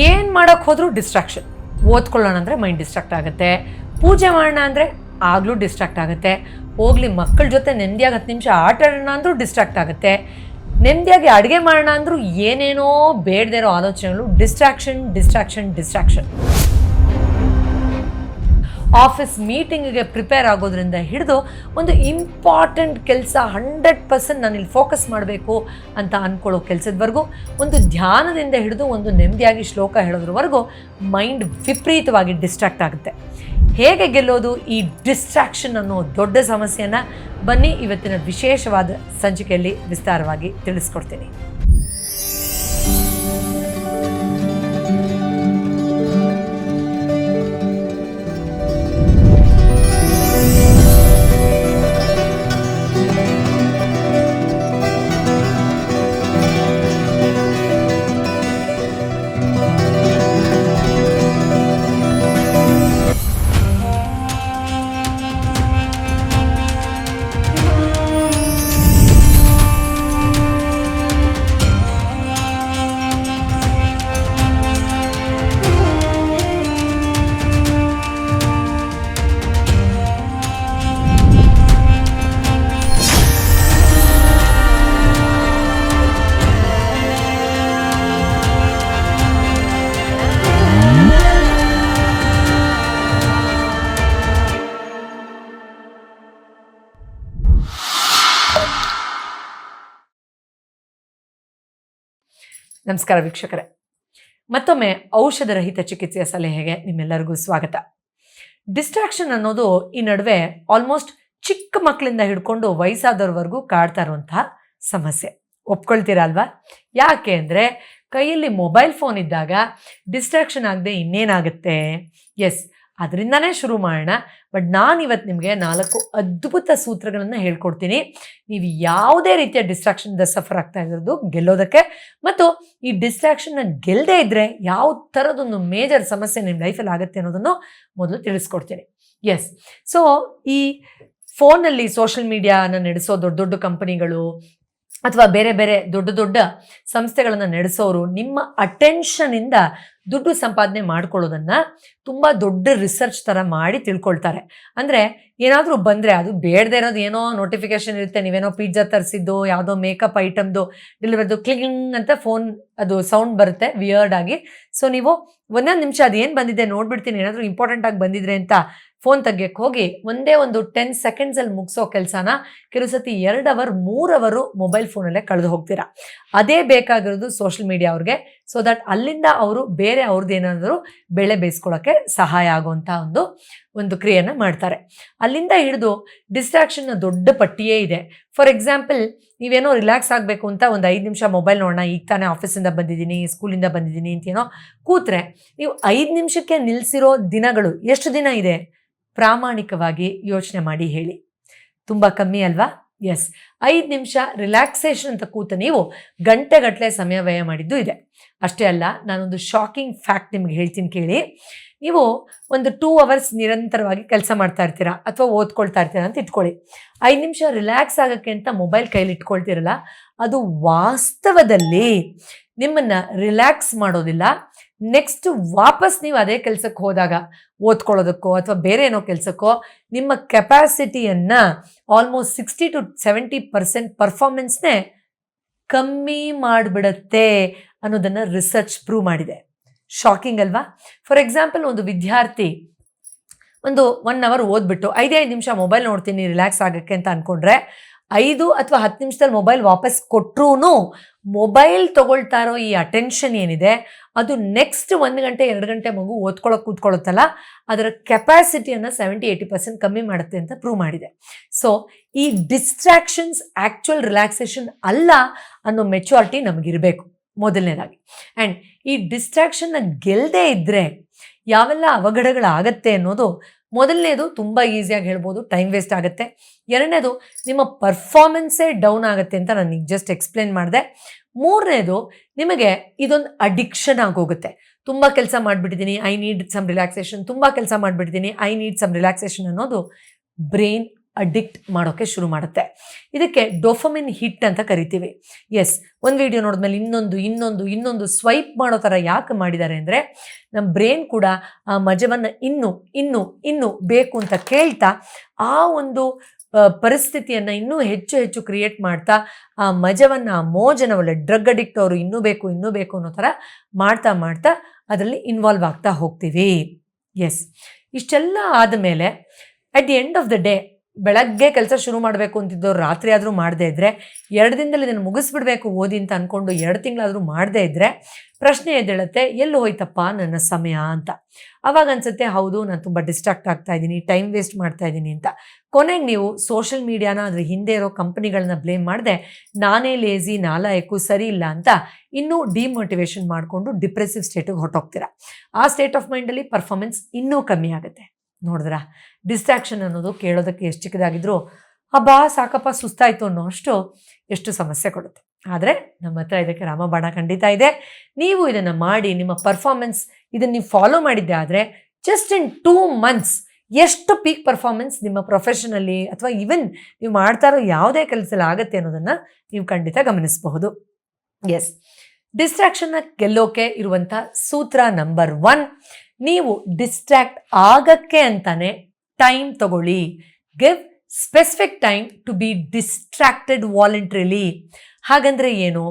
ಏನು ಮಾಡೋಕ್ಕೆ ಹೋದರೂ ಡಿಸ್ಟ್ರಾಕ್ಷನ್. ಓದ್ಕೊಳ್ಳೋಣ ಅಂದರೆ ಮೈಂಡ್ ಡಿಸ್ಟ್ರಾಕ್ಟ್ ಆಗುತ್ತೆ, ಪೂಜೆ ಮಾಡೋಣ ಅಂದರೆ ಆಗಲೂ ಡಿಸ್ಟ್ರಾಕ್ಟ್ ಆಗುತ್ತೆ, ಹೋಗ್ಲಿ ಮಕ್ಕಳ ಜೊತೆ ನೆಮ್ಮದಿಯಾಗಿ 10 ನಿಮಿಷ ಆಟ ಆಡೋಣ ಅಂದರೂ ಡಿಸ್ಟ್ರಾಕ್ಟ್ ಆಗುತ್ತೆ, ನೆಮ್ಮದಿಯಾಗಿ ಅಡುಗೆ ಮಾಡೋಣ ಅಂದರೂ ಏನೇನೋ ಬೇಡದೇ ಇರೋ ಆಲೋಚನೆಗಳು. Distraction distraction distraction. ಆಫೀಸ್ ಮೀಟಿಂಗಿಗೆ ಪ್ರಿಪೇರ್ ಆಗೋದ್ರಿಂದ ಹಿಡಿದು ಒಂದು ಇಂಪಾರ್ಟೆಂಟ್ ಕೆಲಸ 100% ನಾನಿಲ್ಲಿ ಫೋಕಸ್ ಮಾಡಬೇಕು ಅಂತ ಅಂದ್ಕೊಳ್ಳೋ ಕೆಲಸದವರೆಗೂ, ಒಂದು ಧ್ಯಾನದಿಂದ ಹಿಡಿದು ಒಂದು ನೆಮ್ಮದಿಯಾಗಿ ಶ್ಲೋಕ ಹೇಳೋದ್ರವರೆಗೂ ಮೈಂಡ್ ವಿಪರೀತವಾಗಿ ಡಿಸ್ಟ್ರಾಕ್ಟ್ ಆಗುತ್ತೆ. ಹೇಗೆ ಗೆಲ್ಲೋದು ಈ ಡಿಸ್ಟ್ರಾಕ್ಷನ್ ಅನ್ನೋ ದೊಡ್ಡ ಸಮಸ್ಯೆಯನ್ನು ಬನ್ನಿ ಇವತ್ತಿನ ವಿಶೇಷವಾದ ಸಂಚಿಕೆಯಲ್ಲಿ ವಿಸ್ತಾರವಾಗಿ ತಿಳಿಸ್ಕೊಡ್ತೀನಿ. ನಮಸ್ಕಾರ ವೀಕ್ಷಕರೇ, ಮತ್ತೊಮ್ಮೆ ಔಷಧರಹಿತ ಚಿಕಿತ್ಸೆಯ ಸಲಹೆಗೆ ನಿಮ್ಮೆಲ್ಲರಿಗೂ ಸ್ವಾಗತ. ಡಿಸ್ಟ್ರಾಕ್ಷನ್ ಅನ್ನೋದು ಈ ನಡುವೆ ಆಲ್ಮೋಸ್ಟ್ ಚಿಕ್ಕ ಮಕ್ಕಳಿಂದ ಹಿಡ್ಕೊಂಡು ವಯಸ್ಸಾದವ್ರವರೆಗೂ ಕಾಡ್ತಾ ಇರುವಂತಹ ಸಮಸ್ಯೆ. ಒಪ್ಕೊಳ್ತೀರಾ ಅಲ್ವಾ? ಯಾಕೆ ಅಂದರೆ ಕೈಯಲ್ಲಿ ಮೊಬೈಲ್ ಫೋನ್ ಇದ್ದಾಗ ಡಿಸ್ಟ್ರಾಕ್ಷನ್ ಆಗದೆ ಇನ್ನೇನಾಗುತ್ತೆ? ಎಸ್, ಅದರಿಂದನೇ ಶುರು ಮಾಡೋಣ. ಬಟ್ ನಾನಿವತ್ತು ನಿಮಗೆ 4 ಅದ್ಭುತ ಸೂತ್ರಗಳನ್ನು ಹೇಳ್ಕೊಡ್ತೀನಿ. ನೀವು ಯಾವುದೇ ರೀತಿಯ ಡಿಸ್ಟ್ರಾಕ್ಷನ್ದ ಸಫರ್ ಆಗ್ತಾ ಇರೋದು ಗೆಲ್ಲೋದಕ್ಕೆ, ಮತ್ತು ಈ ಡಿಸ್ಟ್ರಾಕ್ಷನ್ನ ಗೆಲ್ಲದೇ ಇದ್ದರೆ ಯಾವ ಥರದೊಂದು ಮೇಜರ್ ಸಮಸ್ಯೆ ನಿಮ್ಮ ಲೈಫಲ್ಲಿ ಆಗುತ್ತೆ ಅನ್ನೋದನ್ನು ಮೊದಲು ತಿಳಿಸ್ಕೊಡ್ತೀನಿ. ಎಸ್, ಸೊ ಈ ಫೋನಲ್ಲಿ ಸೋಷಿಯಲ್ ಮೀಡಿಯಾನ ನಡೆಸೋ ದೊಡ್ಡ ದೊಡ್ಡ ಕಂಪನಿಗಳು ಅಥವಾ ಬೇರೆ ಬೇರೆ ದೊಡ್ಡ ದೊಡ್ಡ ಸಂಸ್ಥೆಗಳನ್ನು ನಡೆಸೋರು ನಿಮ್ಮ ಅಟೆನ್ಷನಿಂದ ದುಡ್ಡು ಸಂಪಾದನೆ ಮಾಡ್ಕೊಳ್ಳೋದನ್ನು ತುಂಬ ದೊಡ್ಡ ರಿಸರ್ಚ್ ಥರ ಮಾಡಿ ತಿಳ್ಕೊಳ್ತಾರೆ. ಅಂದರೆ ಏನಾದರೂ ಬಂದರೆ, ಅದು ಬೇಡದೇ ಇರೋದು ಏನೋ ನೋಟಿಫಿಕೇಶನ್ ಇರುತ್ತೆ, ನೀವೇನೋ ಪಿಜ್ಜಾ ತರಿಸಿದ್ದು, ಯಾವುದೋ ಮೇಕಪ್ ಐಟಮ್ದು ಡೆಲಿವರಿದು ಕ್ಲಿಂಗ್ ಅಂತ ಫೋನ್ ಅದು ಸೌಂಡ್ ಬರುತ್ತೆ ವಿಯರ್ಡ್ ಆಗಿ. ಸೊ ನೀವು ಒಂದೊಂದು ನಿಮಿಷ ಅದು ಏನು ಬಂದಿದೆ ನೋಡ್ಬಿಡ್ತೀನಿ, ಏನಾದರೂ ಇಂಪಾರ್ಟೆಂಟಾಗಿ ಬಂದಿದ್ರೆ ಅಂತ ಫೋನ್ ತೆಗಿಯಕ್ಕೆ ಹೋಗಿ ಒಂದೇ ಒಂದು 10 ಸೆಕೆಂಡ್ಸಲ್ಲಿ ಮುಗಿಸೋ ಕೆಲಸನ ಕೆಲವು ಸತಿ 2 ಅವರ್ 3 ಅವರು ಮೊಬೈಲ್ ಫೋನಲ್ಲೇ ಕಳೆದು ಹೋಗ್ತೀರಾ. ಅದೇ ಬೇಕಾಗಿರೋದು ಸೋಷಿಯಲ್ ಮೀಡಿಯಾ ಅವ್ರಿಗೆ. ಸೊ ದಟ್ ಅಲ್ಲಿಂದ ಅವರು ಬೇರೆ ಅವ್ರದ್ದು ಏನಾದರೂ ಬೆಳೆ ಬೇಯಿಸ್ಕೊಳ್ಳೋಕ್ಕೆ ಸಹಾಯ ಆಗುವಂಥ ಒಂದು ಕ್ರಿಯೆಯನ್ನು ಮಾಡ್ತಾರೆ. ಅಲ್ಲಿಂದ ಹಿಡಿದು ಡಿಸ್ಟ್ರಾಕ್ಷನ್ನ ದೊಡ್ಡ ಪಟ್ಟಿಯೇ ಇದೆ. ಫಾರ್ ಎಕ್ಸಾಂಪಲ್, ನೀವೇನೋ ರಿಲ್ಯಾಕ್ಸ್ ಆಗಬೇಕು ಅಂತ ಒಂದು 5 ನಿಮಿಷ ಮೊಬೈಲ್ ನೋಡೋಣ, ಈಗ ತಾನೇ ಆಫೀಸಿಂದ ಬಂದಿದ್ದೀನಿ, ಸ್ಕೂಲಿಂದ ಬಂದಿದ್ದೀನಿ ಅಂತೇನೋ ಕೂತ್ರೆ, ನೀವು 5 ನಿಮಿಷಕ್ಕೆ ನಿಲ್ಲಿಸಿರೋ ದಿನಗಳು ಎಷ್ಟು ದಿನ ಇದೆ? ಪ್ರಾಮಾಣಿಕವಾಗಿ ಯೋಚನೆ ಮಾಡಿ ಹೇಳಿ. ತುಂಬ ಕಮ್ಮಿ ಅಲ್ವಾ? ಎಸ್, 5 ನಿಮಿಷ ರಿಲ್ಯಾಕ್ಸೇಷನ್ ಅಂತ ಕೂತ ನೀವು ಗಂಟೆಗಟ್ಟಲೆ ಸಮಯ ವ್ಯಯ ಮಾಡಿದ್ದು ಇದೆ. ಅಷ್ಟೇ ಅಲ್ಲ, ನಾನೊಂದು ಶಾಕಿಂಗ್ ಫ್ಯಾಕ್ಟ್ ನಿಮ್ಗೆ ಹೇಳ್ತೀನಿ ಕೇಳಿ. ನೀವು ಒಂದು 2 ಅವರ್ಸ್ ನಿರಂತರವಾಗಿ ಕೆಲಸ ಮಾಡ್ತಾ ಇರ್ತೀರಾ ಅಥವಾ ಓದ್ಕೊಳ್ತಾ ಇರ್ತೀರಾ ಅಂತ ಇಟ್ಕೊಳ್ಳಿ. 5 ನಿಮಿಷ ರಿಲ್ಯಾಕ್ಸ್ ಆಗೋಕ್ಕೆ ಅಂತ ಮೊಬೈಲ್ ಕೈಲಿ ಇಟ್ಕೊಳ್ತೀರಲ್ಲ, ಅದು ವಾಸ್ತವದಲ್ಲಿ ನಿಮ್ಮನ್ನು ರಿಲ್ಯಾಕ್ಸ್ ಮಾಡೋದಿಲ್ಲ. ನೆಕ್ಸ್ಟ್ ವಾಪಸ್ ನೀವು ಅದೇ ಕೆಲಸಕ್ಕೆ ಹೋದಾಗ, ಓದ್ಕೊಳ್ಳೋದಕ್ಕೋ ಅಥವಾ ಬೇರೆ ಏನೋ ಕೆಲಸಕ್ಕೋ, ನಿಮ್ಮ ಕೆಪಾಸಿಟಿಯನ್ನು ಆಲ್ಮೋಸ್ಟ್ 60 to 70% ಪರ್ಫಾರ್ಮೆನ್ಸ್ನೇ ಕಮ್ಮಿ ಮಾಡಿಬಿಡುತ್ತೆ ಅನ್ನೋದನ್ನು ರಿಸರ್ಚ್ ಪ್ರೂವ್ ಮಾಡಿದೆ. ಶಾಕಿಂಗ್ ಅಲ್ವಾ? ಫಾರ್ ಎಕ್ಸಾಂಪಲ್, ಒಂದು ವಿದ್ಯಾರ್ಥಿ ಒಂದು 1 ಅವರ್ ಓದ್ಬಿಟ್ಟು 5 ನಿಮಿಷ ಮೊಬೈಲ್ ನೋಡ್ತೀನಿ ರಿಲ್ಯಾಕ್ಸ್ ಆಗೋಕ್ಕೆ ಅಂತ ಅಂದ್ಕೊಂಡ್ರೆ, 5 ಅಥವಾ 10 ನಿಮಿಷದಲ್ಲಿ ಮೊಬೈಲ್ ವಾಪಸ್ ಕೊಟ್ಟರೂ ಮೊಬೈಲ್ ತೊಗೊಳ್ತಾ ಇರೋ ಈ ಅಟೆನ್ಷನ್ ಏನಿದೆ, ಅದು ನೆಕ್ಸ್ಟ್ 1 ಗಂಟೆ 2 ಗಂಟೆ ಮಗು ಓದ್ಕೊಳ್ಳೋಕೆ ಕೂತ್ಕೊಳ್ಳುತ್ತಲ್ಲ, ಅದರ ಕೆಪಾಸಿಟಿಯನ್ನು 70-80% ಕಮ್ಮಿ ಮಾಡುತ್ತೆ ಅಂತ ಪ್ರೂವ್ ಮಾಡಿದೆ. ಸೊ ಈ ಡಿಸ್ಟ್ರಾಕ್ಷನ್ಸ್ ಆ್ಯಕ್ಚುಯಲ್ ರಿಲ್ಯಾಕ್ಸೇಷನ್ ಅಲ್ಲ ಅನ್ನೋ ಮೆಚುರಿಟಿ ನಮಗಿರಬೇಕು ಮೊದಲನೇದಾಗಿ. ಆ್ಯಂಡ್ ಈ ಡಿಸ್ಟ್ರಾಕ್ಷನ್ನ ಗೆಲ್ಲದೇ ಇದ್ದರೆ ಯಾವೆಲ್ಲ ಅವಘಡಗಳಾಗತ್ತೆ ಅನ್ನೋದು, ಮೊದಲನೇದು ತುಂಬ ಈಸಿಯಾಗಿ ಹೇಳ್ಬೋದು, ಟೈಮ್ ವೇಸ್ಟ್ ಆಗುತ್ತೆ. ಎರಡನೇದು, ನಿಮ್ಮ ಪರ್ಫಾರ್ಮೆನ್ಸೇ ಡೌನ್ ಆಗುತ್ತೆ ಅಂತ ನಾನು ಈಗ ಜಸ್ಟ್ ಎಕ್ಸ್ಪ್ಲೇನ್ ಮಾಡಿದೆ. ಮೂರನೇದು, ನಿಮಗೆ ಇದೊಂದು ಅಡಿಕ್ಷನ್ ಆಗೋಗುತ್ತೆ. ತುಂಬ ಕೆಲಸ ಮಾಡಿಬಿಟ್ಟಿದ್ದೀನಿ, ಐ ನೀಡ್ ಸಮ್ ರಿಲ್ಯಾಕ್ಸೇಷನ್, ತುಂಬ ಕೆಲಸ ಮಾಡಿಬಿಟ್ಟಿದ್ದೀನಿ, ಐ ನೀಡ್ ಸಮ್ ರಿಲ್ಯಾಕ್ಸೇಷನ್ ಅನ್ನೋದು ಬ್ರೈನ್ ಅಡಿಕ್ಟ್ ಮಾಡೋಕ್ಕೆ ಶುರು ಮಾಡುತ್ತೆ. ಇದಕ್ಕೆ ಡೋಪಮಿನ್ ಹಿಟ್ ಅಂತ ಕರಿತೀವಿ. ಎಸ್, ಒಂದು ವಿಡಿಯೋ ನೋಡಿದ್ಮೇಲೆ ಇನ್ನೊಂದು ಸ್ವೈಪ್ ಮಾಡೋ ಥರ ಯಾಕೆ ಮಾಡಿದ್ದಾರೆ ಅಂದರೆ, ನಮ್ಮ ಬ್ರೈನ್ ಕೂಡ ಆ ಮಜವನ್ನು ಇನ್ನೂ ಬೇಕು ಅಂತ ಕೇಳ್ತಾ ಆ ಒಂದು ಪರಿಸ್ಥಿತಿಯನ್ನು ಇನ್ನೂ ಹೆಚ್ಚು ಕ್ರಿಯೇಟ್ ಮಾಡ್ತಾ ಆ ಮಜವನ್ನು, ಆ ಮೋಜನ, ಒಳ್ಳೆ ಡ್ರಗ್ ಅಡಿಕ್ಟ್ ಅವರು ಇನ್ನೂ ಬೇಕು ಅನ್ನೋ ಥರ ಮಾಡ್ತಾ ಅದರಲ್ಲಿ ಇನ್ವಾಲ್ವ್ ಆಗ್ತಾ ಹೋಗ್ತೀವಿ. ಎಸ್, ಇಷ್ಟೆಲ್ಲ ಆದಮೇಲೆ at the end of the day, ಬೆಳಗ್ಗೆ ಕೆಲಸ ಶುರು ಮಾಡಬೇಕು ಅಂತಿದ್ದವ್ರು ರಾತ್ರಿ ಆದರೂ ಮಾಡದೇ ಇದ್ದರೆ, 2 ದಿನದಲ್ಲಿ ಇದನ್ನು ಮುಗಿಸ್ಬಿಡ್ಬೇಕು ಓದಿ ಅಂತ ಅಂದ್ಕೊಂಡು 2 ತಿಂಗಳಾದರೂ ಮಾಡದೇ ಇದ್ದರೆ ಪ್ರಶ್ನೆ ಎದ್ದೇಳುತ್ತೆ, ಎಲ್ಲಿ ಹೋಯ್ತಪ್ಪ ನನ್ನ ಸಮಯ ಅಂತ. ಆವಾಗ ಅನ್ಸುತ್ತೆ, ಹೌದು ನಾನು ತುಂಬ ಡಿಸ್ಟ್ರಾಕ್ಟ್ ಆಗ್ತಾ ಇದ್ದೀನಿ, ಟೈಮ್ ವೇಸ್ಟ್ ಮಾಡ್ತಾ ಇದ್ದೀನಿ ಅಂತ. ಕೊನೆಗೆ ನೀವು ಸೋಷಿಯಲ್ ಮೀಡಿಯಾನ ಅದ್ರ ಹಿಂದೆ ಇರೋ ಕಂಪ್ನಿಗಳನ್ನ ಬ್ಲೇಮ್ ಮಾಡದೆ, ನಾನೇ ಲೇಜಿ, ನಾಲಾಯಕು, ಸರಿ ಇಲ್ಲ ಅಂತ ಇನ್ನೂ ಡಿಮೋಟಿವೇಶನ್ ಮಾಡಿಕೊಂಡು ಡಿಪ್ರೆಸಿವ್ ಸ್ಟೇಟಿಗೆ ಹೊರಟೋಗ್ತೀರಾ. ಆ ಸ್ಟೇಟ್ ಆಫ್ ಮೈಂಡಲ್ಲಿ ಪರ್ಫಾರ್ಮೆನ್ಸ್ ಇನ್ನೂ ಕಮ್ಮಿ ಆಗುತ್ತೆ. ನೋಡಿದ್ರಾ, ಡಿಸ್ಟ್ರಾಕ್ಷನ್ ಅನ್ನೋದು ಕೇಳೋದಕ್ಕೆ ಎಷ್ಟು ಚಿಕ್ಕದಾಗಿದ್ರೂ ಹಬ್ಬಾ ಸಾಕಪ್ಪ ಸುಸ್ತಾಯಿತು ಅನ್ನೋ ಎಷ್ಟು ಸಮಸ್ಯೆ ಕೊಡುತ್ತೆ. ಆದರೆ ನಮ್ಮ ಹತ್ರ ಇದಕ್ಕೆ ರಾಮಬಾಣ ಖಂಡಿತ ಇದೆ. ನೀವು ಇದನ್ನು ಮಾಡಿ ನಿಮ್ಮ ಪರ್ಫಾರ್ಮೆನ್ಸ್ ಇದನ್ನು ನೀವು ಫಾಲೋ ಮಾಡಿದ್ದೆ ಆದರೆ ಜಸ್ಟ್ ಇನ್ 2 months ಎಷ್ಟು ಪೀಕ್ ಪರ್ಫಾರ್ಮೆನ್ಸ್ ನಿಮ್ಮ ಪ್ರೊಫೆಷನಲ್ಲಿ ಅಥವಾ ಈವನ್ ನೀವು ಮಾಡ್ತಾ ಇರೋ ಯಾವುದೇ ಕೆಲಸದಲ್ಲಿ ಆಗುತ್ತೆ ಅನ್ನೋದನ್ನು ನೀವು ಖಂಡಿತ ಗಮನಿಸಬಹುದು. ಎಸ್, ಡಿಸ್ಟ್ರಾಕ್ಷನ್ನ ಗೆಲ್ಲೋಕೆ ಇರುವಂಥ ಸೂತ್ರ ನಂಬರ್ 1, ನೀವು ಡಿಸ್ಟ್ರಾಕ್ಟ್ ಆಗಕ್ಕೆ ಅಂತಾನೆ ಟೈಮ್ ತಗೊಳ್ಳಿ. Give specific time to be distracted voluntarily. ಹಾಗಂದ್ರೆ ಏನು?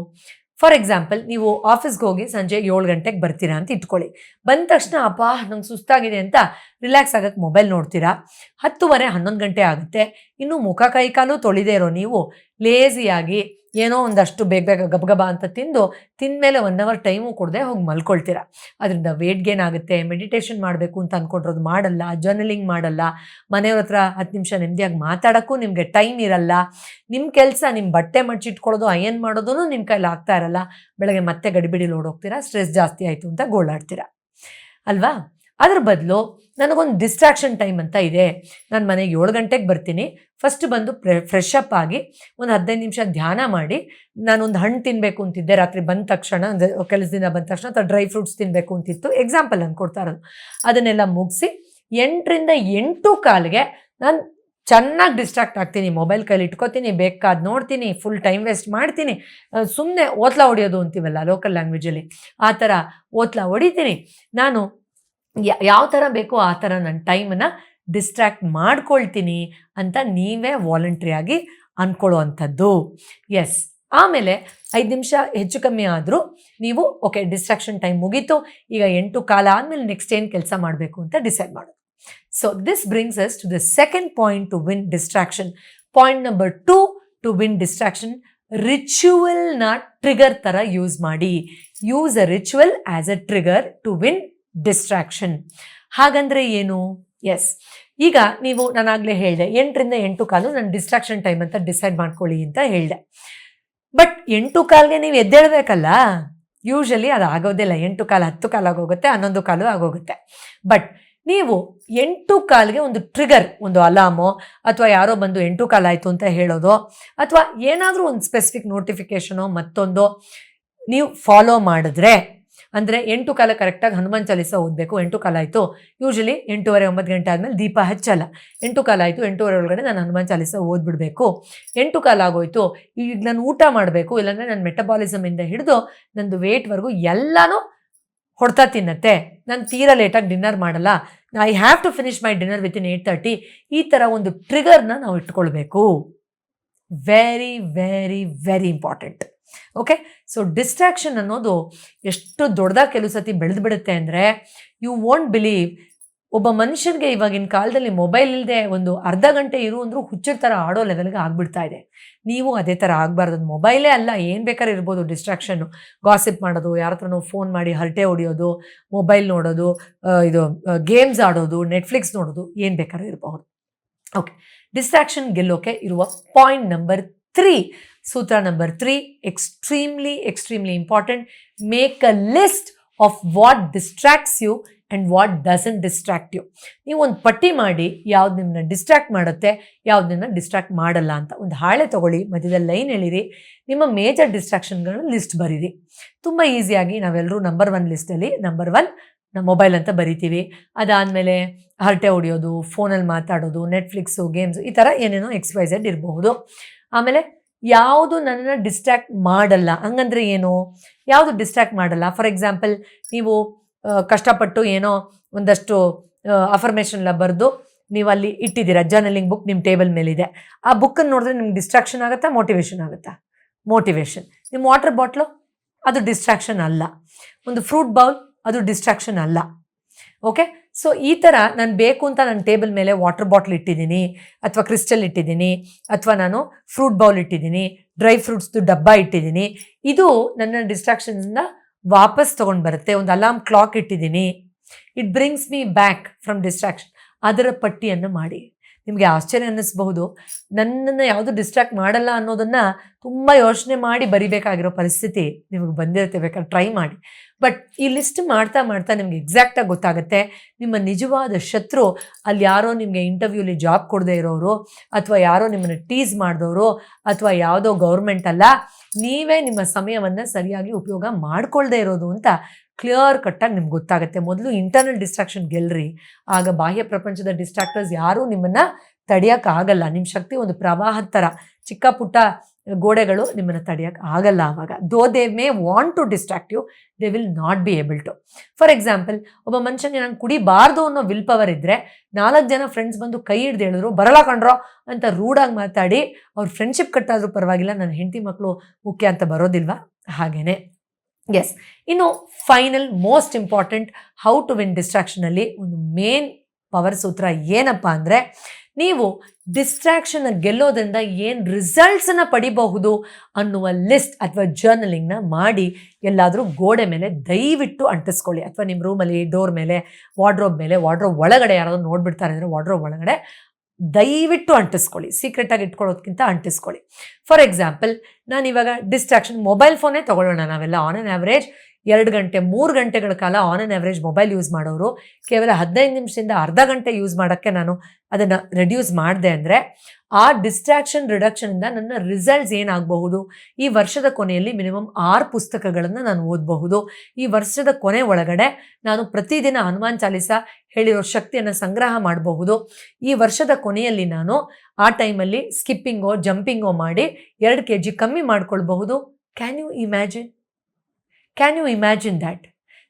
ಫಾರ್ ಎಕ್ಸಾಂಪಲ್, ನೀವು ಆಫೀಸ್ಗೆ ಹೋಗಿ ಸಂಜೆ 7 ಗಂಟೆಗೆ ಬರ್ತೀರಾ ಅಂತ ಇಟ್ಕೊಳ್ಳಿ. ಬಂದ ತಕ್ಷಣ ಅಪ್ಪ ನಂಗೆ ಸುಸ್ತಾಗಿದೆ ಅಂತ ರಿಲ್ಯಾಕ್ಸ್ ಆಗಕ್ಕೆ ಮೊಬೈಲ್ ನೋಡ್ತೀರಾ. 10:30 11 ಗಂಟೆ ಆಗುತ್ತೆ. ಇನ್ನೂ ಮುಖ ಕೈ ಕಾಲು ತೊಳಿದೇ ಇರೋ ನೀವು ಲೇಸಿಯಾಗಿ ಏನೋ ಒಂದಷ್ಟು ಬೇಗ ಗಬಗಬ ಅಂತ ತಿಂದಮೇಲೆ 1 hour ಟೈಮು ಕೊಡದೆ ಹೋಗಿ ಮಲ್ಕೊಳ್ತೀರಾ. ಅದರಿಂದ ವೇಟ್ ಗೇನ್ ಆಗುತ್ತೆ. ಮೆಡಿಟೇಷನ್ ಮಾಡಬೇಕು ಅಂತ ಅಂದ್ಕೊಂಡ್ರೋದು ಮಾಡಲ್ಲ, ಜರ್ನಲಿಂಗ್ ಮಾಡಲ್ಲ, ಮನೆಯವ್ರ ಹತ್ರ 10 ನಿಮಿಷ ನೆಮ್ಮದಿಯಾಗಿ ಮಾತಾಡೋಕ್ಕೂ ನಿಮಗೆ ಟೈಮ್ ಇರಲ್ಲ. ನಿಮ್ಮ ಕೆಲಸ, ನಿಮ್ಮ ಬಟ್ಟೆ ಮಡ್ಚಿಟ್ಕೊಳ್ಳೋದು, ಅಯನ್ ಮಾಡೋದೂ ನಿಮ್ಮ ಕೈಲಿ ಆಗ್ತಾ ಇರಲ್ಲ. ಬೆಳಗ್ಗೆ ಮತ್ತೆ ಗಡಿಬಿಡಿಲಿ ಓಡೋಗ್ತೀರಾ, ಸ್ಟ್ರೆಸ್ ಜಾಸ್ತಿ ಆಯಿತು ಅಂತ ಗೋಳಾಡ್ತೀರಾ ಅಲ್ವಾ? ಅದ್ರ ಬದಲು ನನಗೊಂದು ಡಿಸ್ಟ್ರಾಕ್ಷನ್ ಟೈಮ್ ಅಂತ ಇದೆ. ನಾನು ಮನೆಗೆ 7 ಗಂಟೆಗೆ ಬರ್ತೀನಿ. ಫಸ್ಟ್ ಬಂದು ಫ್ರೆಶ್ ಅಪ್ ಆಗಿ ಒಂದು 15 ನಿಮಿಷ ಧ್ಯಾನ ಮಾಡಿ, ನಾನೊಂದು ಹಣ್ಣು ತಿನ್ನಬೇಕು ಅಂತಿದ್ದೆ ರಾತ್ರಿ ಬಂದ ತಕ್ಷಣ, ಕೆಲಸದಿಂದ ಬಂದ ತಕ್ಷಣ, ಅಥವಾ ಡ್ರೈ ಫ್ರೂಟ್ಸ್ ತಿನ್ನಬೇಕು ಅಂತಿತ್ತು, ಎಕ್ಸಾಂಪಲ್ ನಾನು ಕೊಡ್ತಾ ಇರೋದು. ಅದನ್ನೆಲ್ಲ ಮುಗಿಸಿ 8ರಿಂದ 8:15ಗೆ ನಾನು ಚೆನ್ನಾಗಿ ಡಿಸ್ಟ್ರಾಕ್ಟ್ ಆಗ್ತೀನಿ. ಮೊಬೈಲ್ ಕೈಲಿ ಇಟ್ಕೋತೀನಿ, ಬೇಕಾದ ನೋಡ್ತೀನಿ, ಫುಲ್ ಟೈಮ್ ವೇಸ್ಟ್ ಮಾಡ್ತೀನಿ. ಸುಮ್ಮನೆ ಓತ್ಲಾ ಹೊಡಿಯೋದು ಅಂತೀವಲ್ಲ ಲೋಕಲ್ ಲ್ಯಾಂಗ್ವೇಜಲ್ಲಿ, ಆ ಥರ ಓತ್ಲಾ ಹೊಡಿತೀನಿ. ನಾನು ಯಾವ ಥರ ಬೇಕೋ ಆ ಥರ ನನ್ನ ಟೈಮನ್ನು ಡಿಸ್ಟ್ರಾಕ್ಟ್ ಮಾಡ್ಕೊಳ್ತೀನಿ ಅಂತ ನೀವೇ ವಾಲಂಟ್ರಿಯಾಗಿ ಅಂದ್ಕೊಳ್ಳೋ ಅಂಥದ್ದು. ಎಸ್, ಆಮೇಲೆ 5 ನಿಮಿಷ ಹೆಚ್ಚು ಕಮ್ಮಿ ಆದರೂ ನೀವು ಓಕೆ ಡಿಸ್ಟ್ರಾಕ್ಷನ್ ಟೈಮ್ ಮುಗೀತು, ಈಗ 8:15 ಆದಮೇಲೆ ನೆಕ್ಸ್ಟ್ ಏನು ಕೆಲಸ ಮಾಡಬೇಕು ಅಂತ ಡಿಸೈಡ್ ಮಾಡೋದು. So this brings us to the second point to win distraction. Point number 2 to win distraction, ರಿಚುವಲ್ನ ಟ್ರಿಗರ್ ಥರ ಯೂಸ್ ಮಾಡಿ. Use a ritual as a trigger to win distraction. ಹಾಗಂದ್ರೆ ಏನು? ಎಸ್, ಈಗ ನೀವು ನಾನಾಗಲೇ ಹೇಳಿದೆ 8ರಿಂದ 8:15 ನನ್ನ ಡಿಸ್ಟ್ರಾಕ್ಷನ್ ಟೈಮ್ ಅಂತ ಡಿಸೈಡ್ ಮಾಡ್ಕೊಳ್ಳಿ ಅಂತ ಹೇಳಿದೆ. ಬಟ್ 8:15ಗೆ ನೀವು ಎದ್ದೇಳಬೇಕಲ್ಲ. ಯೂಶಲಿ ಅದು ಆಗೋದಿಲ್ಲ. 8:15 10:15 ಆಗೋಗುತ್ತೆ, 11:15 ಆಗೋಗುತ್ತೆ. ಬಟ್ ನೀವು 8:15ಗೆ ಒಂದು ಟ್ರಿಗರ್, ಒಂದು ಅಲಾಮೋ ಅಥವಾ ಯಾರೋ ಬಂದು 8:15 ಆಯಿತು ಅಂತ ಹೇಳೋದು, ಅಥವಾ ಏನಾದರೂ ಒಂದು ಸ್ಪೆಸಿಫಿಕ್ ನೋಟಿಫಿಕೇಷನೋ ಮತ್ತೊಂದು ನೀವು ಫಾಲೋ ಮಾಡಿದ್ರೆ, ಅಂದರೆ 8:15 ಕರೆಕ್ಟಾಗಿ ಹನುಮಾನ್ ಚಾಲೀಸ ಓದಬೇಕು. 8:15 ಆಯಿತು, ಯೂಶಲಿ 8:30 9 ಗಂಟೆ ಆದಮೇಲೆ ದೀಪ ಹಚ್ಚಲ್ಲ. 8:15 ಆಯಿತು, 8:30 ಒಳಗಡೆ ನಾನು ಹನುಮಾನ್ ಚಾಲೀಸ ಓದ್ಬಿಡಬೇಕು. 8:15 ಆಗೋಯ್ತು, ಈಗ ನಾನು ಊಟ ಮಾಡಬೇಕು, ಇಲ್ಲಾಂದರೆ ನನ್ನ ಮೆಟಬಾಲಿಸಮಿಂದ ಹಿಡಿದು ನಂದು ವೇಟ್ವರೆಗೂ ಎಲ್ಲನೂ ಹೊಡ್ತಾ ತಿನ್ನತ್ತೆ. ನಾನು ತೀರಾ ಲೇಟಾಗಿ ಡಿನ್ನರ್ ಮಾಡಲ್ಲ, I have to finish my dinner within 8:30. ಈ ಥರ ಒಂದು ಟ್ರಿಗರ್ನ ನಾವು ಇಟ್ಕೊಳ್ಬೇಕು. Very very very important. Okay, so distraction ಅನ್ನೋದು ಎಷ್ಟು ದೊಡ್ಡದಾಗಿ ಕೆಲವು ಸತಿ ಬೆಳೆದು ಬಿಡುತ್ತೆ ಅಂದರೆ, ಯು ವೋಂಟ್ ಬಿಲೀವ್. ಒಬ್ಬ ಮನುಷ್ಯನಿಗೆ ಇವಾಗಿನ ಕಾಲದಲ್ಲಿ ಮೊಬೈಲ್ ಇಲ್ಲದೆ ಒಂದು ಅರ್ಧ ಗಂಟೆ ಇರು ಅಂದರೂ ಹುಚ್ಚರ ಥರ ಆಡೋ ಲೆವೆಲ್ಗೆ ಆಗ್ಬಿಡ್ತಾ ಇದೆ. ನೀವು ಅದೇ ಥರ ಆಗಬಾರ್ದು. ಮೊಬೈಲೇ ಅಲ್ಲ, ಏನು ಬೇಕಾದ್ರೆ ಇರ್ಬೋದು ಡಿಸ್ಟ್ರಾಕ್ಷನ್ನು. ಗಾಸಿಪ್ ಮಾಡೋದು, ಯಾರ ಹತ್ರನೋ ಫೋನ್ ಮಾಡಿ ಹರಟೆ ಹೊಡಿಯೋದು, ಮೊಬೈಲ್ ನೋಡೋದು, ಗೇಮ್ಸ್ ಆಡೋದು, ನೆಟ್ಫ್ಲಿಕ್ಸ್ ನೋಡೋದು, ಏನು ಬೇಕಾದ್ರೂ ಇರಬಹುದು. ಓಕೆ, ಡಿಸ್ಟ್ರಾಕ್ಷನ್ ಗೆಲ್ಲೋಕೆ ಇರುವ ಪಾಯಿಂಟ್ ನಂಬರ್ 3, ಸೂತ್ರ number 3, extremely important. Make a list of what distracts you and what doesn't distract you. ನೀವು ಒಂದು ಪಟ್ಟಿ ಮಾಡಿ, ಯಾವ್ದು ನಿಮ್ಮನ್ನ ಡಿಸ್ಟ್ರಾಕ್ಟ್ ಮಾಡುತ್ತೆ, ಯಾವ್ದು ನಿಮ್ಮನ್ನ ಡಿಸ್ಟ್ರಾಕ್ಟ್ ಮಾಡಲ್ಲ ಅಂತ. ಒಂದು ಹಾಳೆ ತೊಗೊಳ್ಳಿ, ಮಧ್ಯದಲ್ಲಿ ಲೈನ್ ಎಳೀರಿ, ನಿಮ್ಮ ಮೇಜರ್ ಡಿಸ್ಟ್ರಾಕ್ಷನ್ಗಳನ್ನ ಲಿಸ್ಟ್ ಬರೀರಿ. ತುಂಬ ಈಸಿಯಾಗಿ ನಾವೆಲ್ಲರೂ ನಂಬರ್ 1 ಲಿಸ್ಟಲ್ಲಿ ನಂಬರ್ 1 ಮೊಬೈಲ್ ಅಂತ ಬರಿತೀವಿ. ಅದಾದಮೇಲೆ ಹರಟೆ ಹೊಡಿಯೋದು, ಫೋನಲ್ಲಿ ಮಾತಾಡೋದು, ನೆಟ್ಫ್ಲಿಕ್ಸು, ಗೇಮ್ಸು, ಈ ಥರ ಏನೇನೋ XYZ ಇರಬಹುದು. ಆಮೇಲೆ ಯಾವುದು ನನ್ನನ್ನು ಡಿಸ್ಟ್ರ್ಯಾಕ್ಟ್ ಮಾಡಲ್ಲ. ಹಂಗಂದ್ರೆ ಏನು? ಯಾವುದು ಡಿಸ್ಟ್ರ್ಯಾಕ್ಟ್ ಮಾಡಲ್ಲ? ಫಾರ್ ಎಕ್ಸಾಂಪಲ್, ನೀವು ಕಷ್ಟಪಟ್ಟು ಏನೋ ಒಂದಷ್ಟು ಅಫರ್ಮೇಷನ್ ಎಲ್ಲ ಬರೆದು ನೀವು ಅಲ್ಲಿ ಇಟ್ಟಿದ್ದೀರಾ, ಜರ್ನಲಿಂಗ್ ಬುಕ್ ನಿಮ್ಮ ಟೇಬಲ್ ಮೇಲಿದೆ. ಆ ಬುಕ್ಕನ್ನು ನೋಡಿದ್ರೆ ನಿಮ್ಗೆ ಡಿಸ್ಟ್ರಾಕ್ಷನ್ ಆಗುತ್ತಾ, ಮೋಟಿವೇಶನ್ ಆಗುತ್ತಾ? ಮೋಟಿವೇಶನ್. ನಿಮ್ಮ ವಾಟರ್ ಬಾಟ್ಲು ಅದು ಡಿಸ್ಟ್ರಾಕ್ಷನ್ ಅಲ್ಲ. ಒಂದು ಫ್ರೂಟ್ ಬೌಲ್ ಅದು ಡಿಸ್ಟ್ರಾಕ್ಷನ್ ಅಲ್ಲ. ಓಕೆ, ಸೊ ಈ ಥರ ನಾನು ಬೇಕು ಅಂತ ನನ್ನ ಟೇಬಲ್ ಮೇಲೆ ವಾಟರ್ ಬಾಟ್ಲ್ ಇಟ್ಟಿದ್ದೀನಿ, ಅಥವಾ ಕ್ರಿಸ್ಟಲ್ ಇಟ್ಟಿದ್ದೀನಿ, ಅಥವಾ ನಾನು ಫ್ರೂಟ್ ಬೌಲ್ ಇಟ್ಟಿದ್ದೀನಿ, ಡ್ರೈ ಫ್ರೂಟ್ಸ್ದು ಡಬ್ಬ ಇಟ್ಟಿದ್ದೀನಿ. ಇದು ನನ್ನ ಡಿಸ್ಟ್ರಾಕ್ಷನ್ಸಿಂದ ವಾಪಸ್ ತೊಗೊಂಡು ಬರುತ್ತೆ. ಒಂದು ಅಲಾರ್ಮ್ ಕ್ಲಾಕ್ ಇಟ್ಟಿದ್ದೀನಿ, it brings me back from distraction. ಅದರ ಪಟ್ಟಿಯನ್ನು ಮಾಡಿ. ನಿಮಗೆ ಆಶ್ಚರ್ಯ ಅನ್ನಿಸ್ಬಹುದು, ನನ್ನನ್ನು ಯಾವುದು ಡಿಸ್ಟ್ರಾಕ್ಟ್ ಮಾಡಲ್ಲ ಅನ್ನೋದನ್ನು ತುಂಬ ಯೋಚನೆ ಮಾಡಿ ಬರಿಬೇಕಾಗಿರೋ ಪರಿಸ್ಥಿತಿ ನಿಮಗೆ ಬಂದಿರುತ್ತೆ. ಬೇಕಾದ್ರೆ ಟ್ರೈ ಮಾಡಿ. ಬಟ್ ಈ ಲಿಸ್ಟ್ ಮಾಡ್ತಾ ಮಾಡ್ತಾ ನಿಮ್ಗೆ ಎಕ್ಸಾಕ್ಟಾಗಿ ಗೊತ್ತಾಗುತ್ತೆ ನಿಮ್ಮ ನಿಜವಾದ ಶತ್ರು ಅಲ್ಲಿ ಯಾರೋ ನಿಮಗೆ ಇಂಟರ್ವ್ಯೂಲಿ ಜಾಬ್ ಕೊಡದೇ ಇರೋರು, ಅಥವಾ ಯಾರೋ ನಿಮ್ಮನ್ನು ಟೀಸ್ ಮಾಡಿದವರು, ಅಥವಾ ಯಾವುದೋ ಗೌರ್ಮೆಂಟ್ ಅಲ್ಲ, ನೀವೇ ನಿಮ್ಮ ಸಮಯವನ್ನು ಸರಿಯಾಗಿ ಉಪಯೋಗ ಮಾಡ್ಕೊಳ್ದೇ ಇರೋದು ಅಂತ ಕ್ಲಿಯರ್ ಕಟ್ಟಾಗಿ ನಿಮ್ಗೆ ಗೊತ್ತಾಗುತ್ತೆ. ಮೊದಲು ಇಂಟರ್ನಲ್ ಡಿಸ್ಟ್ರಾಕ್ಷನ್ ಗೆಲ್ರಿ, ಆಗ ಬಾಹ್ಯ ಪ್ರಪಂಚದ ಡಿಸ್ಟ್ರಾಕ್ಟರ್ಸ್ ಯಾರೂ ನಿಮ್ಮನ್ನು ತಡೆಯೋಕ್ಕಾಗಲ್ಲ. ನಿಮ್ಮ ಶಕ್ತಿ ಒಂದು ಪ್ರವಾಹದ ಥರ, ಚಿಕ್ಕ ಪುಟ್ಟ ಗೋಡೆಗಳು ನಿಮ್ಮನ್ನು ತಡೆಯೋಕ್ಕೆ ಆಗಲ್ಲ. ಆವಾಗ though they may want to distract you, they will not be able to. For example, ಒಬ್ಬ ಮನುಷ್ಯನಿಗೆ ನಾನು ಕುಡಿಬಾರ್ದು ಅನ್ನೋ ವಿಲ್ ಪವರ್ ಇದ್ದರೆ 4 ಜನ ಫ್ರೆಂಡ್ಸ್ ಬಂದು ಕೈ ಹಿಡ್ದು ಹೇಳಿದ್ರು, ಬರಲ್ಲ ಕಣ್ರೋ ಅಂತ ರೂಢಾಗಿ ಮಾತಾಡಿ ಅವ್ರ ಫ್ರೆಂಡ್ಶಿಪ್ ಕಟ್ಟಾದರೂ ಪರವಾಗಿಲ್ಲ, ನನ್ನ ಹೆಂಡತಿ ಮಕ್ಕಳು ಮುಖ್ಯ ಅಂತ ಬರೋದಿಲ್ವಾ? ಹಾಗೇನೆ. ಎಸ್, ಇನ್ನು final most important how to win ಡಿಸ್ಟ್ರಾಕ್ಷನಲ್ಲಿ ಒಂದು ಮೇನ್ ಪವರ್ ಸೂತ್ರ ಏನಪ್ಪ ಅಂದರೆ, ನೀವು ಡಿಸ್ಟ್ರಾಕ್ಷನ್ನ ಗೆಲ್ಲೋದ್ರಿಂದ ಏನು ರಿಸಲ್ಟ್ಸನ್ನು ಪಡಿಬಹುದು ಅನ್ನುವ ಲಿಸ್ಟ್ ಅಥವಾ ಜರ್ನಲಿಂಗ್ನ ಮಾಡಿ ಎಲ್ಲಾದರೂ ಗೋಡೆ ಮೇಲೆ ದಯವಿಟ್ಟು ಅಂಟಿಸ್ಕೊಳ್ಳಿ. ಅಥವಾ ನಿಮ್ಮ ರೂಮಲ್ಲಿ ಡೋರ್ ಮೇಲೆ, ವಾರ್ಡ್ರೋಬ್ ಮೇಲೆ, ವಾರ್ಡ್ರೋಬ್ ಒಳಗಡೆ ಯಾರಾದರೂ ನೋಡ್ಬಿಡ್ತಾರೆ ಅಂದರೆ ವಾರ್ಡ್ರೋಬ್ ಒಳಗಡೆ ದಯವಿಟ್ಟು ಅಂಟಿಸ್ಕೊಳ್ಳಿ. ಸೀಕ್ರೆಟಾಗಿ ಇಟ್ಕೊಳ್ಳೋದಕ್ಕಿಂತ ಅಂಟಿಸ್ಕೊಳ್ಳಿ. ಫಾರ್ ಎಕ್ಸಾಂಪಲ್, ನಾನು ಇವಾಗ ಡಿಸ್ಟ್ರಾಕ್ಷನ್ ಮೊಬೈಲ್ ಫೋನೇ ತೊಗೊಳ್ಳೋಣ. ನಾವೆಲ್ಲ ಆನ್ ಆನ್ ಆ್ಯಾವ್ರೇಜ್ 2 ಗಂಟೆ 3 ಗಂಟೆಗಳ ಕಾಲ on on average mobile use ಮಾಡೋರು ಕೇವಲ 15 ನಿಮಿಷದಿಂದ ಅರ್ಧ ಗಂಟೆ ಯೂಸ್ ಮಾಡೋಕ್ಕೆ ನಾನು ಅದನ್ನು ರೆಡ್ಯೂಸ್ ಮಾಡಿದೆ ಅಂದರೆ, ಆ ಡಿಸ್ಟ್ರಾಕ್ಷನ್ ರಿಡಕ್ಷನಿಂದ ನನ್ನ ರಿಸಲ್ಟ್ಸ್ ಏನಾಗಬಹುದು? ಈ ವರ್ಷದ ಕೊನೆಯಲ್ಲಿ ಮಿನಿಮಮ್ 6 ಪುಸ್ತಕಗಳನ್ನು ನಾನು ಓದಬಹುದು. ಈ ವರ್ಷದ ಕೊನೆ ಒಳಗಡೆ ನಾನು ಪ್ರತಿದಿನ ಹನುಮಾನ್ ಚಾಲಿಸ ಹೇಳಿರೋ ಶಕ್ತಿಯನ್ನು ಸಂಗ್ರಹ ಮಾಡಬಹುದು. ಈ ವರ್ಷದ ಕೊನೆಯಲ್ಲಿ ನಾನು ಆ ಟೈಮಲ್ಲಿ ಸ್ಕಿಪ್ಪಿಂಗೋ ಜಂಪಿಂಗೋ ಮಾಡಿ 2 kg ಕಮ್ಮಿ ಮಾಡ್ಕೊಳ್ಬಹುದು. Can you imagine that?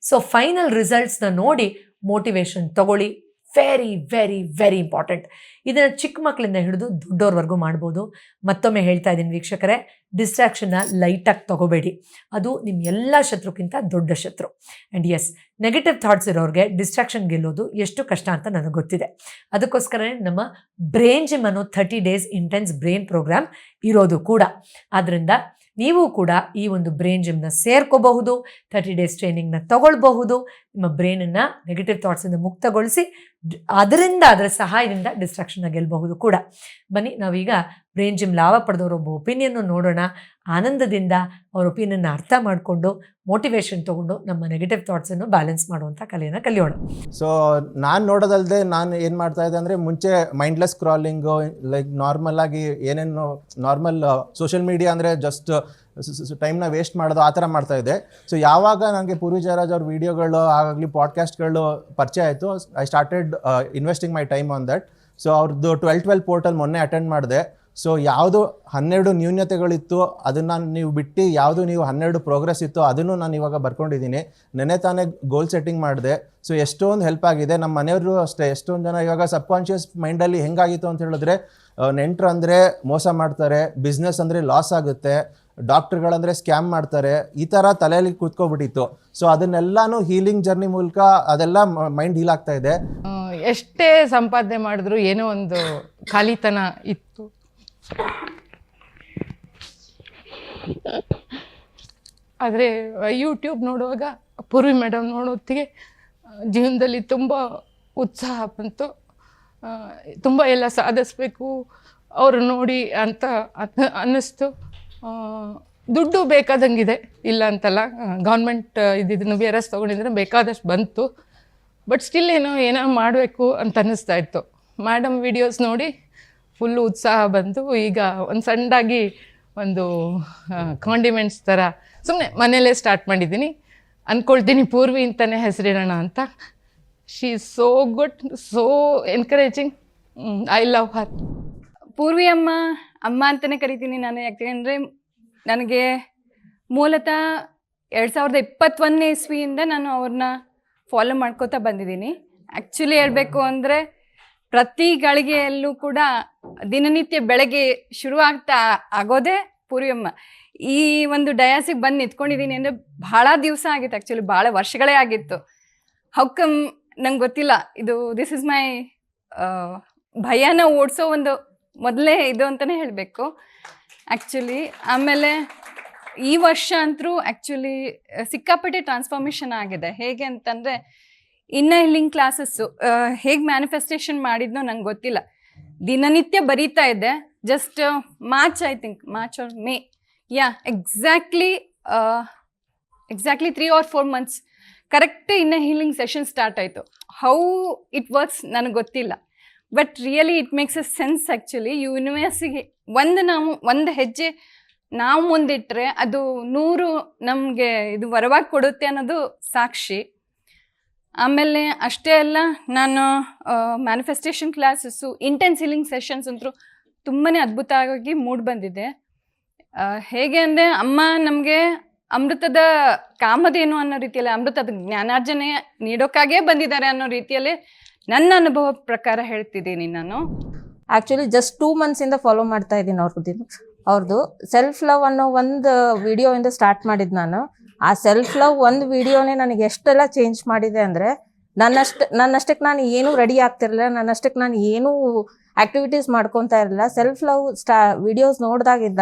So final ರಿಸಲ್ಟ್ಸ್ನ ನೋಡಿ ಮೋಟಿವೇಶನ್ ತಗೊಳ್ಳಿ. Very very very important. ಇದನ್ನು ಚಿಕ್ಕ ಮಕ್ಕಳಿಂದ ಹಿಡಿದು ದೊಡ್ಡವ್ರವರೆಗೂ ಮಾಡ್ಬೋದು. ಮತ್ತೊಮ್ಮೆ ಹೇಳ್ತಾ ಇದ್ದೀನಿ ವೀಕ್ಷಕರೇ, ಡಿಸ್ಟ್ರಾಕ್ಷನ್ನ ಲೈಟಾಗಿ ತಗೋಬೇಡಿ. ಅದು ನಿಮ್ಮ ಎಲ್ಲ ಶತ್ರುಕ್ಕಿಂತ ದೊಡ್ಡ ಶತ್ರು. ಆ್ಯಂಡ್ ಎಸ್, ನೆಗೆಟಿವ್ ಥಾಟ್ಸ್ ಇರೋರಿಗೆ ಡಿಸ್ಟ್ರಾಕ್ಷನ್ ಗೆಲ್ಲೋದು ಎಷ್ಟು ಕಷ್ಟ ಅಂತ ನನಗೆ ಗೊತ್ತಿದೆ. ಅದಕ್ಕೋಸ್ಕರನೇ ನಮ್ಮ ಬ್ರೈನ್ ಜಿಮ್ ಅನ್ನೋ 30 days ಇಂಟೆನ್ಸ್ ಬ್ರೈನ್ ಪ್ರೋಗ್ರಾಮ್ ಇರೋದು ಕೂಡ. ಆದ್ದರಿಂದ ನೀವು ಕೂಡ ಈ ಒಂದು ಬ್ರೈನ್ ಜಿಮ್ನ ಸೇರ್ಕೋಬಹುದು, 30 days ಟ್ರೈನಿಂಗ್ನ ತಗೊಳ್ಬಹುದು. ನಿಮ್ಮ ಬ್ರೈನನ್ನು ನೆಗೆಟಿವ್ ಥಾಟ್ಸಿಂದ ಮುಕ್ತಗೊಳಿಸಿ ಅದರ ಸಹಾಯದಿಂದ ಡಿಸ್ಟ್ರಾಕ್ಷನ್ನ ಗೆಲ್ಲಬಹುದು ಕೂಡ. ಬನ್ನಿ ನಾವೀಗ ಬ್ರೈನ್ ಜಿಮ್ ಲಾಭ ಪಡೆದವರು ಒಬ್ಬ ಒಪಿನಿಯನ್ನು ನೋಡೋಣ. ಆನಂದದಿಂದ ಅವ್ರ ಒಪಿನಿಯನ್ನ ಅರ್ಥ ಮಾಡಿಕೊಂಡು ಮೋಟಿವೇಶನ್ ತೊಗೊಂಡು ನಮ್ಮ ನೆಗೆಟಿವ್ ಥಾಟ್ಸನ್ನು ಬ್ಯಾಲೆನ್ಸ್ ಮಾಡುವಂಥ ಕಲೆಯನ್ನು ಕಲಿಯೋಣ. ಸೊ ನಾನು ನೋಡೋದಲ್ಲದೆ ನಾನು ಏನು ಮಾಡ್ತಾ ಇದ್ದೆ ಅಂದರೆ, ಮುಂಚೆ ಮೈಂಡ್ಲೆಸ್ ಸ್ಕ್ರಾಲಿಂಗು, ಲೈಕ್ ನಾರ್ಮಲ್ ಆಗಿ ಏನೇನು ನಾರ್ಮಲ್ ಸೋಷಿಯಲ್ ಮೀಡಿಯಾ ಅಂದರೆ ಜಸ್ಟ್ ಟೈಮ್ನ ವೇಸ್ಟ್ ಮಾಡೋದು ಆ ಥರ ಮಾಡ್ತಾಯಿದ್ದೆ. ಸೊ ಯಾವಾಗ ನನಗೆ ಪೂರ್ವಿ ಜಯರಾಜ್ ಅವ್ರ ವೀಡಿಯೋಗಳು ಆಗಲಿ ಪಾಡ್ಕಾಸ್ಟ್ಗಳು ಪರಿಚಯ ಆಯಿತು, I started investing my time on that. So ಅವ್ರದ್ದು 12 ಪೋರ್ಟಲ್ ಮೊನ್ನೆ ಅಟೆಂಡ್ ಮಾಡಿದೆ. ಸೊ ಯಾವುದು 12 ನ್ಯೂನ್ಯತೆಗಳಿತ್ತು ಅದನ್ನು ನೀವು ಬಿಟ್ಟು ಯಾವುದು ನೀವು 12 ಪ್ರೋಗ್ರೆಸ್ ಇತ್ತು ಅದನ್ನು ನಾನು ಇವಾಗ ಬರ್ಕೊಂಡಿದ್ದೀನಿ. ನೆನೆ ತಾನೇ ಗೋಲ್ ಸೆಟ್ಟಿಂಗ್ ಮಾಡಿದೆ. ಸೊ ಎಷ್ಟೊಂದು ಹೆಲ್ಪ್ ಆಗಿದೆ. ನಮ್ಮ ಮನೆಯವರು ಅಷ್ಟೇ, ಎಷ್ಟೊಂದು ಜನ ಇವಾಗ ಸಬ್ಕಾನ್ಷಿಯಸ್ ಮೈಂಡಲ್ಲಿ ಹೆಂಗಾಗಿತ್ತು ಅಂತ ಹೇಳಿದ್ರೆ, ನೆಂಟರು ಅಂದರೆ ಮೋಸ ಮಾಡ್ತಾರೆ, ಬಿಸ್ನೆಸ್ ಅಂದರೆ ಲಾಸ್ ಆಗುತ್ತೆ, ಡಾಕ್ಟ್ರುಗಳಂದರೆ ಸ್ಕ್ಯಾಮ್ ಮಾಡ್ತಾರೆ, ಈ ಥರ ತಲೆಯಲ್ಲಿ ಕೂತ್ಕೊಬಿಟ್ಟಿತ್ತು. ಸೊ ಅದನ್ನೆಲ್ಲನೂ ಹೀಲಿಂಗ್ ಜರ್ನಿ ಮೂಲಕ ಅದೆಲ್ಲ ಮೈಂಡ್ ಹೀಲ್ ಆಗ್ತಾ ಇದೆ. ಎಷ್ಟೇ ಸಂಪಾದನೆ ಮಾಡಿದ್ರು ಏನೋ ಒಂದು ಖಾಲಿತನ ಇತ್ತು. ಆದರೆ ಯೂಟ್ಯೂಬ್ ನೋಡುವಾಗ ಪೂರ್ವಿ ಮೇಡಮ್ ನೋಡೋತ್ತಿಗೆ ಜೀವನದಲ್ಲಿ ತುಂಬ ಉತ್ಸಾಹ ಬಂತು. ತುಂಬ ಎಲ್ಲ ಸಾಧಿಸ್ಬೇಕು ಅವರು ನೋಡಿ ಅಂತ ಅನ್ನಿಸ್ತು. ದುಡ್ಡು ಬೇಕಾದಂಗಿದೆ, ಇಲ್ಲ ಅಂತಲ್ಲ. ಗೌರ್ಮೆಂಟ್ ಇದನ್ನು VRS ತೊಗೊಂಡಿದ್ರೆ ಬೇಕಾದಷ್ಟು ಬಂತು. ಬಟ್ ಸ್ಟಿಲ್ ಏನೋ ಮಾಡಬೇಕು ಅಂತ ಅನ್ನಿಸ್ತಾ ಇತ್ತು. ಮೇಡಮ್ ವಿಡಿಯೋಸ್ ನೋಡಿ ಫುಲ್ಲು ಉತ್ಸಾಹ ಬಂತು. ಈಗ ಒಂದು ಸಣ್ಣದಾಗಿ ಒಂದು ಕಾಂಡಿಮೆಂಟ್ಸ್ ಥರ ಸುಮ್ಮನೆ ಮನೆಯಲ್ಲೇ ಸ್ಟಾರ್ಟ್ ಮಾಡಿದ್ದೀನಿ. ಅಂದ್ಕೊಳ್ತೀನಿ ಪೂರ್ವಿ ಅಂತಲೇ ಹೆಸರಿಡೋಣ ಅಂತ. She is so good, so encouraging. I love her. Purvi ಅಮ್ಮ ಅಂತಲೇ ಕರಿತೀನಿ ನಾನು. ಯಾಕೆಂದರೆ ನನಗೆ ಮೂಲತಃ 2021 ಇಸ್ವಿಯಿಂದ ನಾನು ಅವ್ರನ್ನ ಫಾಲೋ ಮಾಡ್ಕೋತಾ ಬಂದಿದ್ದೀನಿ. ಆ್ಯಕ್ಚುಲಿ ಹೇಳಬೇಕು ಅಂದರೆ ಪ್ರತಿ ಗಳಿಗೆಯಲ್ಲೂ ಕೂಡ ದಿನನಿತ್ಯ ಬೆಳಗ್ಗೆ ಶುರುವಾಗ್ತಾ ಆಗೋದೇ ಪೂರ್ವಿ ಅಮ್ಮ. ಈ ಒಂದು ಡಯಾಸಿಗೆ ಬಂದು ನಿಂತ್ಕೊಂಡಿದ್ದೀನಿ ಅಂದರೆ ಭಾಳ ದಿವಸ ಆಗಿತ್ತು, ಆ್ಯಕ್ಚುಲಿ ಭಾಳ ವರ್ಷಗಳೇ ಆಗಿತ್ತು. ಹೌಕಮ್ ನಂಗೆ ಗೊತ್ತಿಲ್ಲ. ದಿಸ್ ಇಸ್ ಮೈ ಭಯನ ಓಡಿಸೋ ಒಂದು ಮೊದಲೇ ಇದು ಅಂತಲೇ ಹೇಳಬೇಕು ಆ್ಯಕ್ಚುಲಿ. ಆಮೇಲೆ ಈ ವರ್ಷ ಅಂತೂ ಆ್ಯಕ್ಚುಲಿ ಸಿಕ್ಕಾಪಟ್ಟೆ ಟ್ರಾನ್ಸ್ಫಾರ್ಮೇಷನ್ ಆಗಿದೆ. ಹೇಗೆ ಅಂತಂದರೆ ಇನ್ನರ್ ಹೀಲಿಂಗ್ ಕ್ಲಾಸಸ್ಸು ಹೇಗೆ ಮ್ಯಾನಿಫೆಸ್ಟೇಷನ್ ಮಾಡಿದ್ನೋ ನಂಗೆ ಗೊತ್ತಿಲ್ಲ. ದಿನನಿತ್ಯ ಬರೀತಾ ಇದ್ದೆ. Just March or May, exactly 3 or 4 months correct inner healing session start ಆಯಿತು. ಹೌ ಇಟ್ ವರ್ಕ್ಸ್ ನನಗೆ ಗೊತ್ತಿಲ್ಲ, but really it makes a sense. Actually ಯೂನಿವರ್ಸಿಗೆ ಒಂದು ಹೆಜ್ಜೆ ನಾವು ಮುಂದಿಟ್ಟರೆ ಅದು 100 ನಮಗೆ ಇದು ವರವಾಗಿ ಕೊಡುತ್ತೆ ಅನ್ನೋದು ಸಾಕ್ಷಿ. ಆಮೇಲೆ ಅಷ್ಟೇ ಅಲ್ಲ, ನಾನು manifestation classes, intense healing sessions ಅಂತೂ ತುಂಬಾ ಅದ್ಭುತವಾಗಿ ಮೂಡಿ ಬಂದಿದೆ. ಹೇಗೆ ಅಂದರೆ ಅಮ್ಮ ನಮಗೆ ಅಮೃತದ ಕಾಮಧೇನು ಅನ್ನೋ ರೀತಿಯಲ್ಲಿ, ಅಮೃತದ ಜ್ಞಾನಾರ್ಜನೆ ನೀಡೋಕ್ಕಾಗೇ ಬಂದಿದ್ದಾರೆ ಅನ್ನೋ ರೀತಿಯಲ್ಲಿ ನನ್ನ ಅನುಭವ ಪ್ರಕಾರ ಹೇಳ್ತಿದ್ದೀನಿ ನಾನು. ಆ್ಯಕ್ಚುಲಿ ಜಸ್ಟ್ 2 months ಫಾಲೋ ಮಾಡ್ತಾ ಇದ್ದೀನಿ ಅವ್ರದ್ದು ಸೆಲ್ಫ್ ಲವ್ ಅನ್ನೋ ಒಂದು ವಿಡಿಯೋಯಿಂದ ಸ್ಟಾರ್ಟ್ ಮಾಡಿದ್ದು ನಾನು. ಆ ಸೆಲ್ಫ್ ಲವ್ ಒಂದು ವಿಡಿಯೋನೇ ನನಗೆ ಎಷ್ಟೆಲ್ಲ ಚೇಂಜ್ ಮಾಡಿದೆ ಅಂದರೆ, ನನ್ನಷ್ಟಕ್ಕೆ ನಾನು ಏನೂ ರೆಡಿ ಆಗ್ತಿರಲಿಲ್ಲ, ನನ್ನಷ್ಟಕ್ಕೆ ನಾನು ಏನೂ ಆ್ಯಕ್ಟಿವಿಟೀಸ್ ಮಾಡ್ಕೊತಾ ಇರಲಿಲ್ಲ. ಸೆಲ್ಫ್ ಲವ್ ವಿಡಿಯೋಸ್ ನೋಡಿದಾಗಿದ್ದ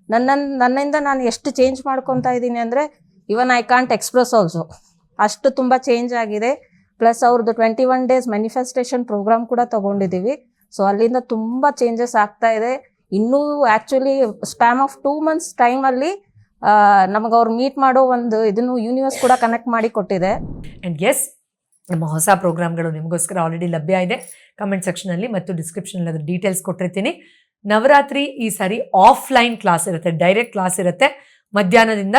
ನನ್ನಿಂದ ನಾನು ಎಷ್ಟು ಚೇಂಜ್ ಮಾಡ್ಕೊತಾ ಇದ್ದೀನಿ ಅಂದರೆ even I can't express also. ಅಷ್ಟು ತುಂಬ ಚೇಂಜ್ ಆಗಿದೆ. ಪ್ಲಸ್ ಅವ್ರದ್ದು 21 days ಮ್ಯಾನಿಫೆಸ್ಟೇಷನ್ ಪ್ರೋಗ್ರಾಮ್ ಕೂಡ ತೊಗೊಂಡಿದ್ದೀವಿ. ಸೊ ಅಲ್ಲಿಂದ ತುಂಬ ಚೇಂಜಸ್ ಆಗ್ತಾ ಇದೆ. ಇನ್ನೂ ಆ್ಯಕ್ಚುಲಿ ಸ್ಪ್ಯಾಮ್ ಆಫ್ 2 months ಟೈಮಲ್ಲಿ ನಮಗೆ ಅವ್ರು ಮೀಟ್ ಮಾಡೋ ಒಂದು ಇದನ್ನು ಯೂನಿವರ್ಸ್ ಕೂಡ ಕನೆಕ್ಟ್ ಮಾಡಿ ಕೊಟ್ಟಿದೆ. ಆ್ಯಂಡ್ ಎಸ್, ನಮ್ಮ ಹೊಸ ಪ್ರೋಗ್ರಾಮ್ಗಳು ನಿಮಗೋಸ್ಕರ ಆಲ್ರೆಡಿ ಲಭ್ಯ ಇದೆ. ಕಮೆಂಟ್ ಸೆಕ್ಷನಲ್ಲಿ ಮತ್ತು ಡಿಸ್ಕ್ರಿಪ್ಷನಲ್ಲಿ ಅದ್ರ ಡೀಟೇಲ್ಸ್ ಕೊಟ್ಟಿರ್ತೀನಿ. ನವರಾತ್ರಿ ಈ ಸಾರಿ ಆಫ್ಲೈನ್ ಕ್ಲಾಸ್ ಇರುತ್ತೆ, ಡೈರೆಕ್ಟ್ ಕ್ಲಾಸ್ ಇರುತ್ತೆ. ಮಧ್ಯಾಹ್ನದಿಂದ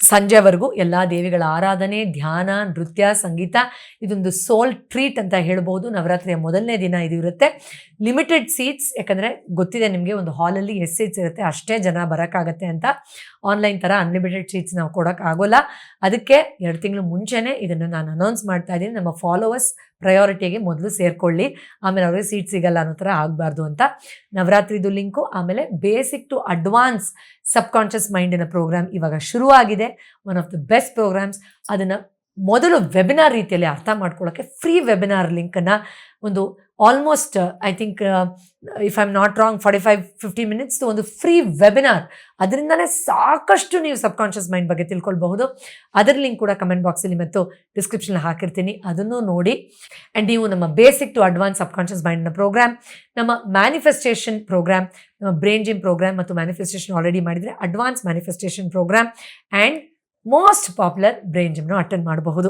ಸಂಜೆವರೆಗೂ ಎಲ್ಲ ದೇವಿಗಳ ಆರಾಧನೆ, ಧ್ಯಾನ, ನೃತ್ಯ, ಸಂಗೀತ, ಇದೊಂದು ಸೋಲ್ ಟ್ರೀಟ್ ಅಂತ ಹೇಳ್ಬೋದು. ನವರಾತ್ರಿಯ ಮೊದಲನೇ ದಿನ ಇದು ಇರುತ್ತೆ. ಲಿಮಿಟೆಡ್ ಸೀಟ್ಸ್, ಯಾಕಂದರೆ ಗೊತ್ತಿದೆ ನಿಮಗೆ ಒಂದು ಹಾಲಲ್ಲಿ ಎಷ್ಟು ಸೀಟ್ಸ್ ಇರುತ್ತೆ ಅಷ್ಟೇ ಜನ ಬರೋಕ್ಕಾಗತ್ತೆ ಅಂತ. ಆನ್ಲೈನ್ ಥರ ಅನ್ಲಿಮಿಟೆಡ್ ಸೀಟ್ಸ್ ನಾವು ಕೊಡೋಕ್ಕಾಗೋಲ್ಲ. ಅದಕ್ಕೆ 2 ತಿಂಗಳು ಮುಂಚೆನೇ ಇದನ್ನು ನಾನು ಅನೌನ್ಸ್ ಮಾಡ್ತಾ ಇದ್ದೀನಿ. ನಮ್ಮ ಫಾಲೋವರ್ಸ್ ಪ್ರಯಾರಿಟಿಗೆ ಮೊದಲು ಸೇರ್ಕೊಳ್ಳಿ, ಆಮೇಲೆ ಅವ್ರಿಗೆ ಸೀಟ್ ಸಿಗಲ್ಲ ಅನ್ನೋ ಥರ ಆಗಬಾರ್ದು ಅಂತ. ನವರಾತ್ರಿದು ಲಿಂಕು, ಆಮೇಲೆ ಬೇಸಿಕ್ ಟು ಅಡ್ವಾನ್ಸ್ ಸಬ್ಕಾನ್ಷಿಯಸ್ ಮೈಂಡಿನ ಪ್ರೋಗ್ರಾಮ್ ಇವಾಗ ಶುರುವಾಗಿದೆ. One of the best programs. ಅದನ್ನು ಮೊದಲು ವೆಬಿನಾರ್ ರೀತಿಯಲ್ಲಿ ಅರ್ಥ ಮಾಡ್ಕೊಳ್ಳೋಕ್ಕೆ ಫ್ರೀ ವೆಬಿನಾರ್ ಲಿಂಕನ್ನು ಒಂದು almost I think if I am not wrong 45-50 minutes ಒಂದು ಫ್ರೀ ವೆಬಿನಾರ್. ಅದರಿಂದನೇ ಸಾಕಷ್ಟು ನೀವು ಸಬ್ಕಾನ್ಷಿಯಸ್ ಮೈಂಡ್ ಬಗ್ಗೆ ತಿಳ್ಕೊಳ್ಬಹುದು. ಅದರ ಲಿಂಕ್ ಕೂಡ ಕಮೆಂಟ್ ಬಾಕ್ಸಲ್ಲಿ ಮತ್ತು ಡಿಸ್ಕ್ರಿಪ್ಷನಲ್ಲಿ ಹಾಕಿರ್ತೀನಿ, ಅದನ್ನು ನೋಡಿ. ಆ್ಯಂಡ್ ನೀವು ನಮ್ಮ ಬೇಸಿಕ್ ಟು ಅಡ್ವಾನ್ಸ್ ಸಬ್ಕಾನ್ಷಿಯಸ್ ಮೈಂಡ್ನ ಪ್ರೋಗ್ರಾಮ್, ನಮ್ಮ ಮ್ಯಾನಿಫೆಸ್ಟೇಷನ್ ಪ್ರೋಗ್ರಾಮ್, ನಮ್ಮ ಬ್ರೈನ್ ಜಿಮ್ ಪ್ರೋಗ್ರಾಮ್ ಮತ್ತು ಮ್ಯಾನಿಫೆಸ್ಟೇಷನ್ ಆಲ್ರೆಡಿ ಮಾಡಿದರೆ advance manifestation program and most popular brain ಜಿಮ್ನ ಅಟೆಂಡ್ ಮಾಡಬಹುದು.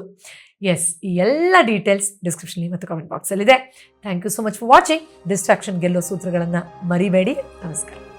ಎಸ್, ಈ ಎಲ್ಲ ಡೀಟೇಲ್ಸ್ ಡಿಸ್ಕ್ರಿಪ್ಷನ್ಲಿ ಮತ್ತು ಕಮೆಂಟ್ ಬಾಕ್ಸಲ್ಲಿದೆ. Thank you so much for watching. Distraction ಗೆಲ್ಲೋ ಸೂತ್ರಗಳನ್ನು ಮರಿಬೇಡಿ. ನಮಸ್ಕಾರ.